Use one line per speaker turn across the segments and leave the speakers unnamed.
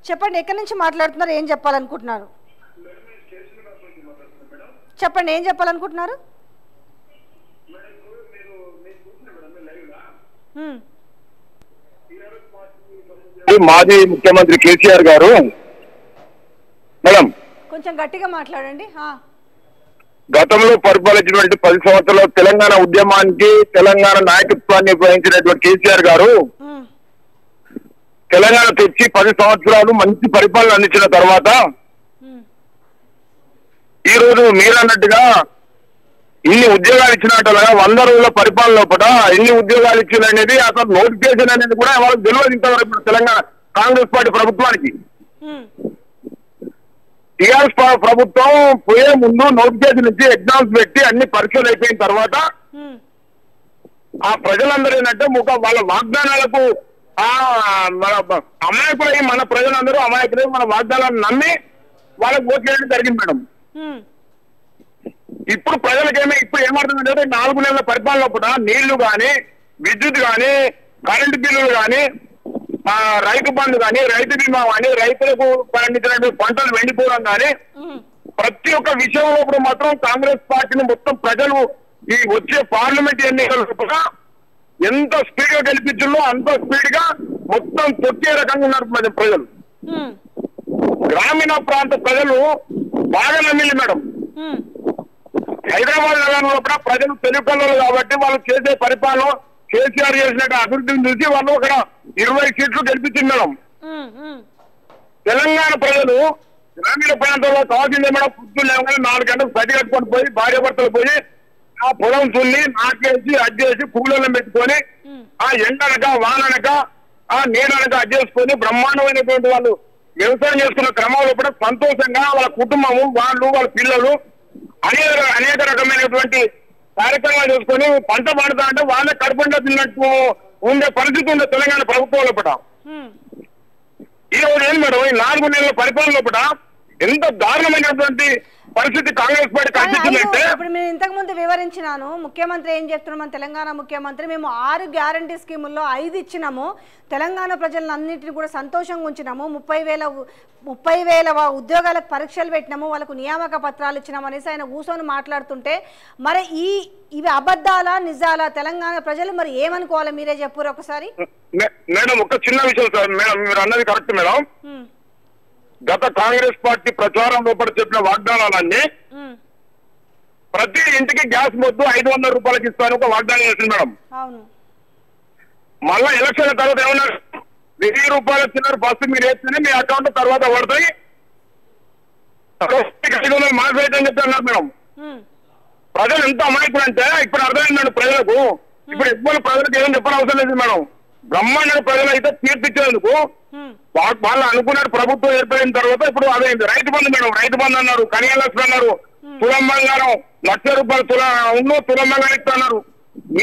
చెప్పండి, ఎక్కడి నుంచి మాట్లాడుతున్నారు, ఏం చెప్పాలనుకుంటున్నారు? చెప్పండి, ఏం చెప్పాలనుకుంటున్నారు?
మాజీ ముఖ్యమంత్రి కేసీఆర్ గారు మేడం
కొంచెం గట్టిగా మాట్లాడండి.
గతంలో పరిపాలించినటువంటి 10 సంవత్సరాల తెలంగాణ ఉద్యమానికి తెలంగాణ నాయకత్వాన్ని వహించినటువంటి కేసీఆర్ గారు తెలంగాణ తెచ్చి 10 సంవత్సరాలు మంచి పరిపాలన అందించిన తర్వాత ఈ రోజు మీరన్నట్టుగా ఇన్ని ఉద్యోగాలు ఇచ్చినట్టుగా 100 రోజుల పరిపాలన లోపల ఎన్ని ఉద్యోగాలు ఇచ్చింది అనేది అసలు నోటిఫికేషన్ అనేది కూడా వాళ్ళకి తెలియదు ఇంతవరకు తెలంగాణ కాంగ్రెస్ పార్టీ ప్రభుత్వానికి. టీఆర్ఎస్ ప్రభుత్వం పోయే ముందు నోటిఫికేషన్ ఇచ్చి ఎగ్జామ్స్ పెట్టి అన్ని పరీక్షలు అయిపోయిన తర్వాత ఆ ప్రజలందరూ ఏంటంటే వాళ్ళ వాగ్దానాలకు మన అమాయకులై మన ప్రజలందరూ అమాయకులై మన వాగ్దానాలను నమ్మి వాళ్ళకి ఓట్లు వేయడం జరిగింది మేడం. ఇప్పుడు ప్రజలకేమో ఇప్పుడు ఏమవుతుందంటే 4 నెలల పరిపాలన కూడా నీళ్లు కానీ విద్యుత్ కానీ కరెంటు బిల్లులు కానీ రైతు బంధు కానీ రైతు బీమా కానీ రైతులకు పండించినటువంటి పంటలు వెండిపోవడం కానీ ప్రతి ఒక్క విషయంలో ఇప్పుడు మాత్రం కాంగ్రెస్ పార్టీని మొత్తం ప్రజలు ఈ వచ్చే పార్లమెంట్ ఎన్నికల లోపల ఎంత స్పీడ్ గా గెలిపించిందో అంత స్పీడ్ గా మొత్తం తొక్కే రకంగా ఉన్నారు ప్రజలు. గ్రామీణ ప్రాంత ప్రజలు బాగా నమ్మింది మేడం. హైదరాబాద్ నగరంలో కూడా ప్రజలు తెలుగు కళ్ళు కాబట్టి వాళ్ళు చేసే పరిపాలన కేసీఆర్ చేసినట్టు అభివృద్ధిని చూసి వాళ్ళు అక్కడ 20 సీట్లు గెలిపించింది మేడం. తెలంగాణ ప్రజలు గ్రామీణ ప్రాంతంలో కావాల్సింది మేడం పొద్దున్న లేవగానే 4 గంటలకు సరి కట్టుకొని పోయి భార్య భర్తలు పోయి ఆ పొలం చుల్లి నాకేసి అడ్డేసి పూలను పెట్టుకొని ఆ ఎండనక వాననక ఆ నీడనక అడ్డేసుకొని బ్రహ్మాండమైనటువంటి వాళ్ళు వ్యవసాయం చేసుకున్న క్రమంలో కూడా సంతోషంగా వాళ్ళ కుటుంబము వాళ్ళు వాళ్ళ పిల్లలు అనేక రకమైనటువంటి కార్యక్రమాలు చేసుకొని పంట పండుతా అంటే వాళ్ళే కడుపుండా తిన్నట్టు ఉండే పరిస్థితి ఉండే తెలంగాణ ప్రభుత్వం లోపల. ఈ రోజు ఏం మేడం ఈ 4 నెలల పరిపాలన లోపల ఎంత దారుణమైనటువంటి పరిస్థితి కాంగ్రెస్ పార్టీ కనిపిస్తుందంటే
ఇప్పుడు నేను ఇంతకు ముందు వివరించినాను. ముఖ్యమంత్రి ఏం చెప్తున్నాం, మన తెలంగాణ ముఖ్యమంత్రి మేము 6 గ్యారంటీ స్కీముల్లో 5 ఇచ్చినాము, తెలంగాణ ప్రజలన్నింటినీ కూడా సంతోషంగా ఉంచినాము, 30,000 ఉద్యోగాలకు పరీక్షలు పెట్టినాము, వాళ్ళకు నియామక పత్రాలు ఇచ్చినాము అనేసి ఆయన కూర్చొని మాట్లాడుతుంటే మరి ఇవి అబద్ధాలా నిజాలా? తెలంగాణ ప్రజలు మరి ఏమనుకోవాలి మీరే చెప్పురు ఒకసారి.
మేడం ఒక చిన్న విషయం సార్, మేడం మీరు అన్నది కరెక్ట్ మేడం. గత కాంగ్రెస్ పార్టీ ప్రచారం లోపల చెప్పిన వాగ్దానాలన్నీ ప్రతి ఇంటికి గ్యాస్ మొద్దు 500 రూపాయలకి ఇస్తాను ఒక వాగ్దానం చేసింది మేడం. మళ్ళా ఎలక్షన్ తర్వాత ఏమన్నారు, 1000 రూపాయల చిల్లర బస్సు మీరు వేస్తేనే మీ అకౌంట్ తర్వాత పడతాయి 500 మాఫీ అని చెప్పి అన్నారు మేడం. ప్రజలు ఎంత అమాయకులు అంటే ఇప్పుడు అర్థమైందండి ప్రజలకు. ఇప్పుడు ఎక్కువ ప్రజలకు ఏం చెప్పని అవసరం లేదు మేడం. బ్రహ్మాండ ప్రజలు అయితే తీర్పిచ్చేందుకు వాళ్ళు అనుకున్నాడు ప్రభుత్వం ఏర్పడిన తర్వాత ఇప్పుడు అదేంటి రైతు బంధు మేడం. రైతు బంధు అన్నారు, కన్యాలక్ష్మి అన్నారు, తులం బంగారం 1,00,000 రూపాయలు తులం బంగారం ఇస్తున్నారు.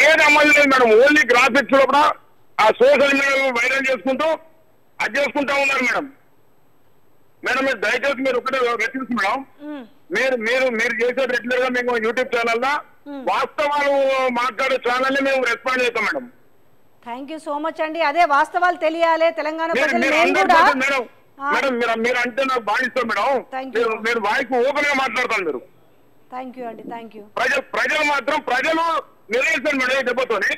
ఏది అమలు లేదు మేడం. ఓన్లీ గ్రాఫిక్స్ లో కూడా ఆ సోషల్ మీడియాలో వైరల్ చేసుకుంటూ అది చేసుకుంటా ఉన్నారు మేడం. మేడం మీరు దయచేసి మీరు ఒకటే రెసిపీస్ మేడం, మీరు చేసే రెగ్యులర్ గా మేము యూట్యూబ్ ఛానల్ లో వాస్తవాలు మాట్లాడే ఛానల్ ని మేము రెస్పాండ్ చేస్తాం madam.
Thank you so much అండి. అదే వాస్తవాలు తెలియాలి తెలంగాణ ప్రజలు.
మేడం మీరు అంటే నాకు బాగా ఇస్తాం మేడం. మీరు వాయిస్ ఓపెన్ గా మాట్లాడతాను మీరు.
థ్యాంక్ యూ అండి, థ్యాంక్ యూ.
ప్రజలు మాత్రం ప్రజలు నిర్ణయిస్తారు మేడం. దెబ్బతోని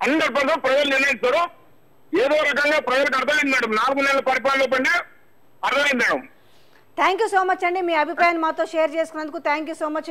100% ప్రజలు నిర్ణయిస్తారు. ఏదో రకంగా ప్రజలకు అర్థమైంది మేడం. 4 నెలల పరిపాలన పైన అర్థమైంది madam.
Thank you so much అండి, మీ అభిప్రాయాన్ని మాతో షేర్ చేసుకున్నందుకు థ్యాంక్ యూ సో మచ్.